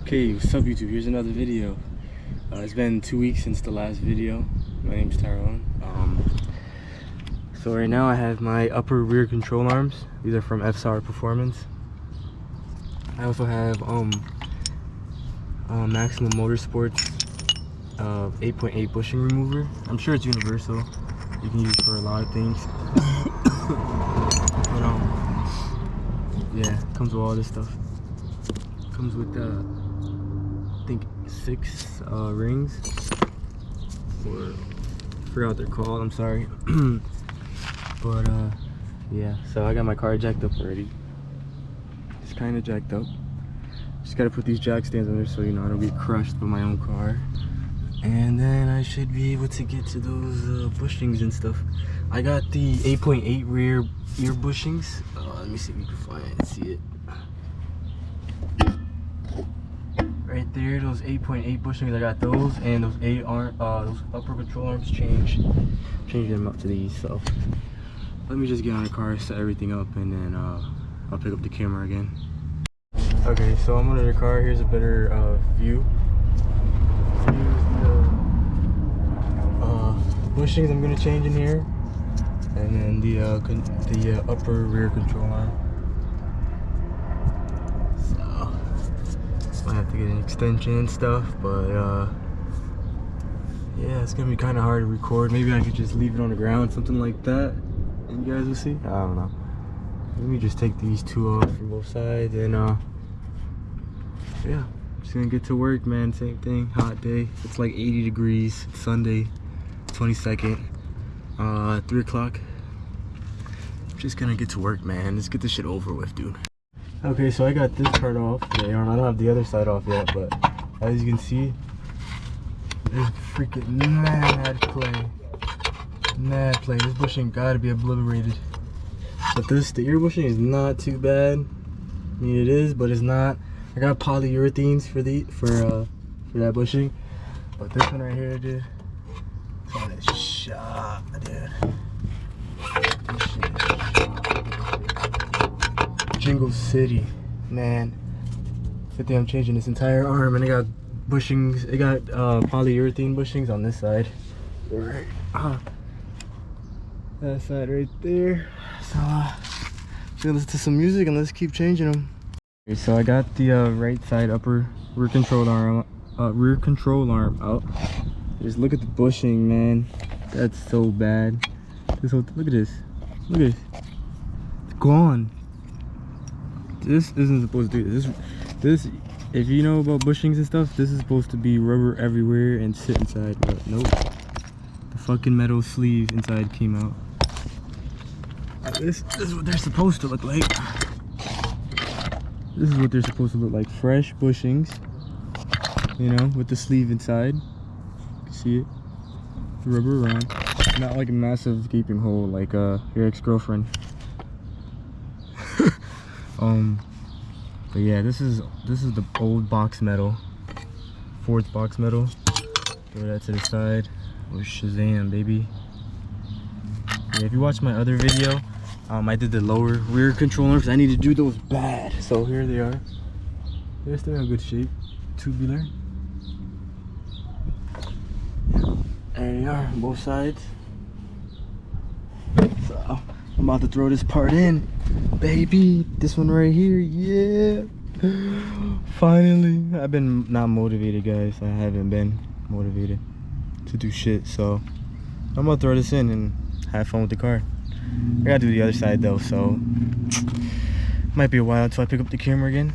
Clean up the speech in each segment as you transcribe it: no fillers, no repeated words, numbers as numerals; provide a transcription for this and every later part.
Okay, what's up YouTube? Here's another video. It's been 2 weeks since the last video. My name's Tyrone. So right now I have my upper rear control arms. These are from FSAR Performance. I also have Maximum Motorsports 8.8 bushing remover. I'm sure it's universal. You can use it for a lot of things. But yeah, comes with all this stuff. Comes with I think 6 rings, or I forgot what they're called, I'm sorry. But yeah, so I got my car jacked up already. It's kind of jacked up. Just gotta put these jack stands under so I don't get crushed by my own car, and then I should be able to get to those bushings and stuff. I got the 8.8 rear ear bushings. Let me see if you can find it and see it. Right there, those 8.8 bushings, I got those, and those those upper control arms changing them up to these. So let me just get on the car, set everything up, and then I'll pick up the camera again. Okay, so I'm under the car. Here's a better view. Here's the bushings I'm gonna change in here, and then the upper rear control arm. I have to get an extension and stuff, but yeah, it's gonna be kind of hard to record. Maybe I could just leave it on the ground, something like that, and you guys will see. I don't know. Let me just take these two off from both sides, and yeah, just gonna get to work, man. Same thing, hot day. It's like 80 degrees. It's Sunday, 22nd, 3 o'clock. Just gonna get to work, man. Let's get this shit over with, dude. Okay, so I got this part off. Yeah, I don't have the other side off yet, but as you can see, there's freaking mad play. Mad play. This bushing gotta be obliterated. But the ear bushing is not too bad. I mean, it is, but it's not. I got polyurethanes for that bushing, but this one right here, dude, that is shot, dude. This shit is Jingle City, man. Good thing I'm changing this entire arm, and I got bushings. I got polyurethane bushings on this side. Right. That side right there. So just gonna listen to some music and let's keep changing them. Okay, so I got the right side upper rear control arm out. Just look at the bushing, man. That's so bad. Look at this. Look at this. It's gone. This isn't supposed to do this. If you know about bushings and stuff, this is supposed to be rubber everywhere and sit inside, but nope. The fucking metal sleeve inside came out. This is what they're supposed to look like. This is what they're supposed to look like. Fresh bushings, you know, with the sleeve inside. You can see it. The rubber around. Not like a massive gaping hole like your ex-girlfriend. But yeah, this is the old box metal, Ford's box metal. Throw that to the side with Shazam, baby. Yeah, if you watch my other video, I did the lower rear controller because I need to do those bad. So here they are. They're still in good shape, tubular. There they are, on both sides. So I'm about to throw this part in, baby. This one right here, yeah. Finally. I've been not motivated, guys. I haven't been motivated to do shit, so I'm gonna throw this in and have fun with the car. I gotta do the other side though, so might be a while until I pick up the camera again.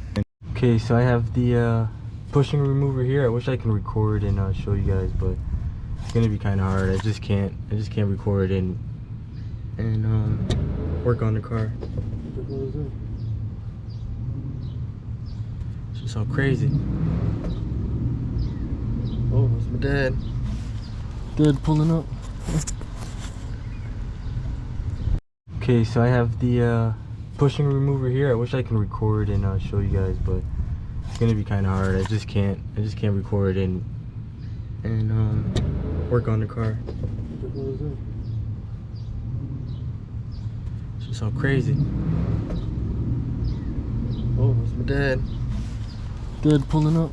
Okay, so I have the bushing remover here. I wish I can record and show you guys, but it's gonna be kind of hard. I just can't record and work on the car. It's just so crazy. Oh, it's my dad. Dad pulling up. Okay, so I have the bushing remover here. I wish I can record and show you guys, but it's gonna be kind of hard. I just can't record and work on the car. It's just so crazy. Oh, it's my dad. Good pulling up.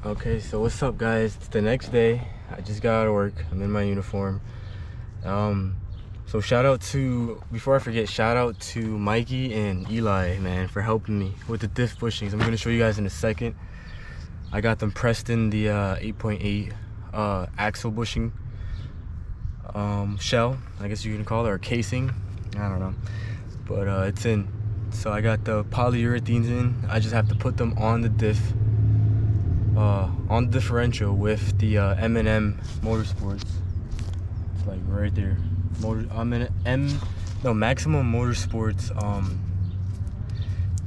Okay, so what's up, guys? It's the next day. I just got out of work. I'm in my uniform. So shout out to, before I forget, shout out to Mikey and Eli, man, for helping me with the diff bushings. I'm gonna show you guys in a second. I got them pressed in the 8.8 axle bushing shell, I guess you can call it, or casing. I don't know, but it's in. So I got the polyurethanes in. I just have to put them on the diff, on the differential with the M&M Motorsports. It's like right there. Maximum Motorsports.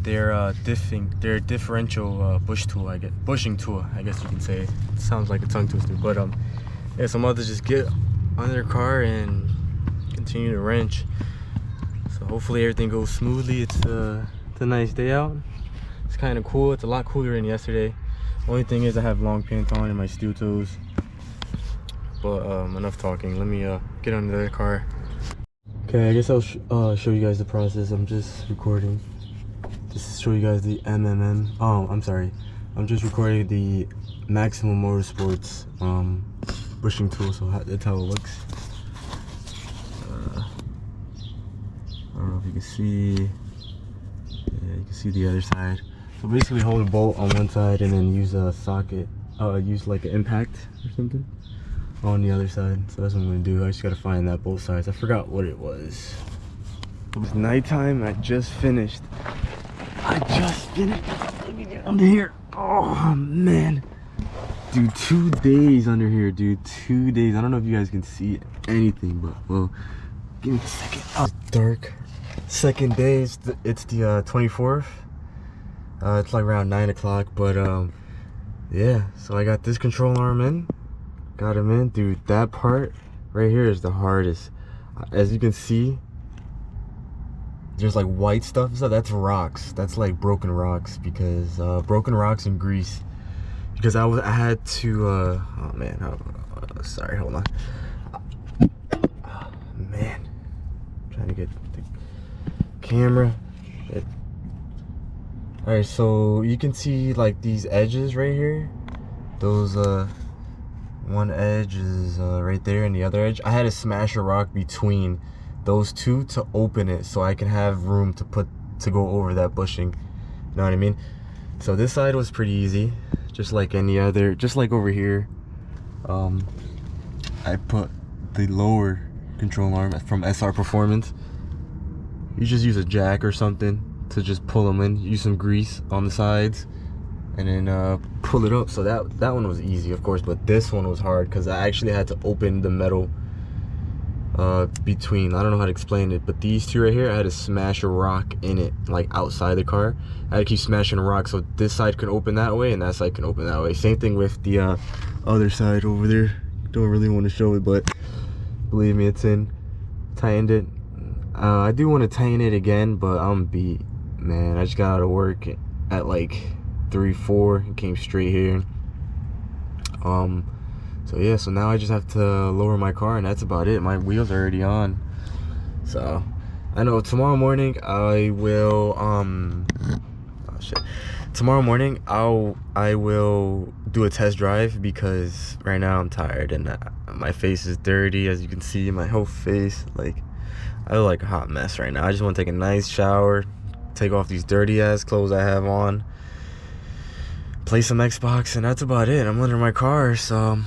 Their differential bushing tool, I guess you can say. It sounds like a tongue twister, but yeah. Some others just get on their car and continue to wrench. So hopefully everything goes smoothly. It's a nice day out. It's kind of cool. It's a lot cooler than yesterday. Only thing is I have long pants on and my steel toes. But enough talking. Let me get under the car. Okay, I guess I'll show you guys the process. I'm just recording. Just to show you guys the MMM. Oh, I'm sorry. I'm just recording the Maximum Motorsports bushing tool. So that's how it looks. I don't know if you can see. Yeah, you can see the other side. So basically, hold a bolt on one side and then use a socket. Use like an impact or something on the other side. So that's what I'm gonna do. I just gotta find that both sides. I forgot what it was. It was nighttime. I just finished. Let me get under here. Oh man, dude, 2 days under here, dude. 2 days. I don't know if you guys can see anything, but well, give me a second. Oh, it's dark. Second day. It's the 24th. It's like around 9 o'clock, but yeah. So I got this control arm in. Got him in, dude. That part right here is the hardest. As you can see, there's like white stuff. So that's rocks. That's like broken rocks, because broken rocks and grease. Because I had to. Oh man. Sorry. Hold on. Oh, man. I'm trying to get the camera. All right. So you can see like these edges right here. Those one edge is right there, and the other edge, I had to smash a rock between those two to open it, so I can have room to go over that bushing. You know what I mean? So this side was pretty easy, just like any other, just like over here. I put the lower control arm from SR Performance. You just use a jack or something to just pull them in. Use some grease on the sides and then pull it up. So that one was easy, of course, but this one was hard because I actually had to open the metal between, I don't know how to explain it, but these two right here, I had to smash a rock in it, like outside the car. I had to keep smashing a rock so this side can open that way and that side can open that way. Same thing with the other side over there. Don't really want to show it, but believe me, it's in. Tightened it. I do want to tighten it again, but I'm beat, man. I just got out of work at like 3-4 and came straight here. So yeah, so now I just have to lower my car and that's about it. My wheels are already on. So I know tomorrow morning I will oh shit. Tomorrow morning I will do a test drive, because right now I'm tired and my face is dirty, as you can see. My whole face, like, I look like a hot mess right now. I just want to take a nice shower, take off these dirty ass clothes I have on, play some Xbox, and that's about it. I'm under my car, so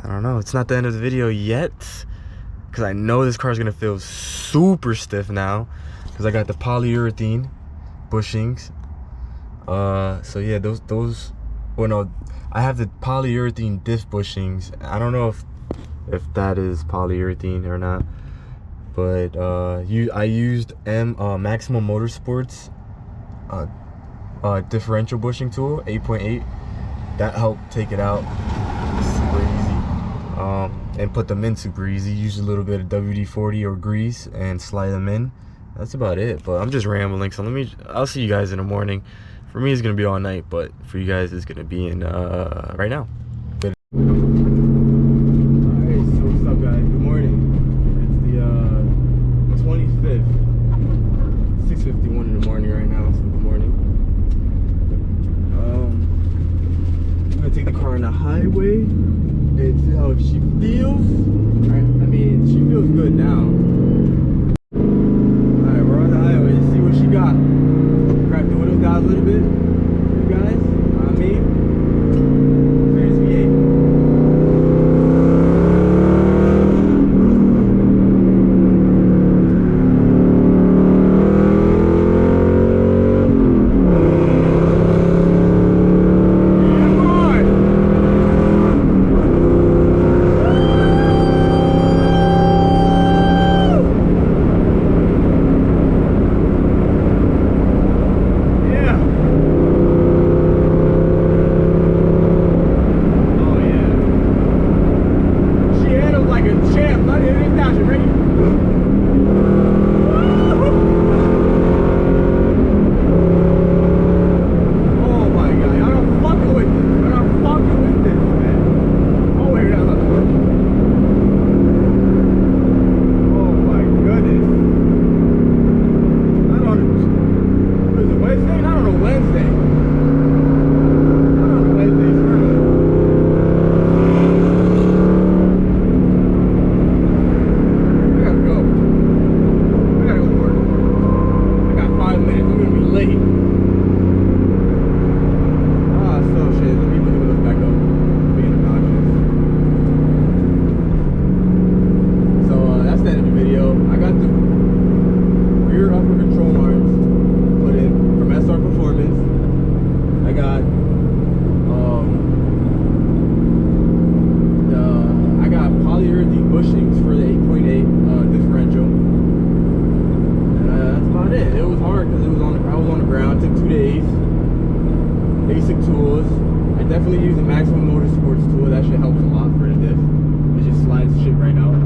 I don't know. It's not the end of the video yet, because I know this car is gonna feel super stiff now, because I got the polyurethane bushings. So yeah, those. Well, no, I have the polyurethane diff bushings. I don't know if that is polyurethane or not, but I used Maximum Motorsports differential bushing tool, 8.8. That helped take it out super easy, and put them in super easy. Use a little bit of WD-40 or grease and slide them in. That's about it. But I'm just rambling, so I'll see you guys in the morning. For me, it's gonna be all night, but for you guys, it's gonna be in right now. Alright, so what's up, guys? Good morning. It's the 25th, 6:51 highway and see how she feels. I mean, she feels good now. Alright, we're on the highway. Let's see what she got. Crack the windows down a little bit. You guys, me. There's V8. Basic tools. I definitely use a Maximum Motorsports tool. That shit helps a lot for the diff. It just slides shit right out.